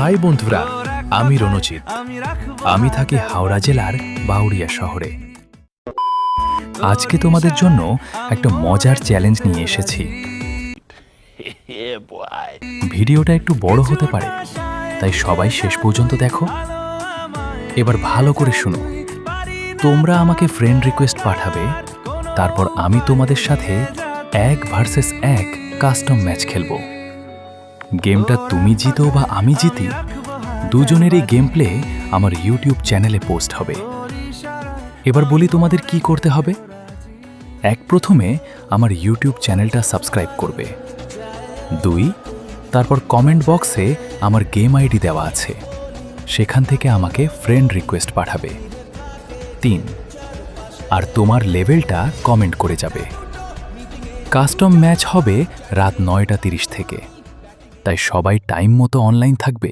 High বন্ধুরা, আমি রণজিৎ। আমি থাকি হাওড়া জেলার বাউরিয়া শহরে। আজকে তোমাদের জন্য একটা মজার চ্যালেঞ্জ নিয়ে এসেছি। ভিডিওটা একটু বড় হতে পারে, তাই সবাই শেষ পর্যন্ত দেখো। এবার ভালো করে শুনো। তোমরা আমাকে ফ্রেন্ড রিকোয়েস্ট পাঠাবে, তারপর আমি তোমাদের সাথে 1 ভার্সেস 1 কাস্টম ম্যাচ খেলবো। গেমটা তুমি জিতো বা আমি জিতি, দুজনেরই গেম প্লে আমার ইউটিউব চ্যানেলে পোস্ট হবে। এবার বলি তোমাদের কি করতে হবে। প্রথমে আমার ইউটিউব চ্যানেলটা সাবস্ক্রাইব করবে। 2, তারপর কমেন্ট বক্সে আমার গেম আইডি দেওয়া আছে, সেখান থেকে আমাকে ফ্রেন্ড রিকোয়েস্ট পাঠাবে। 3, আর তোমার লেভেলটা কমেন্ট করে যাবে। কাস্টম ম্যাচ হবে রাত 9:30 থেকে, তাই সবাই টাইম মতো অনলাইন থাকবে।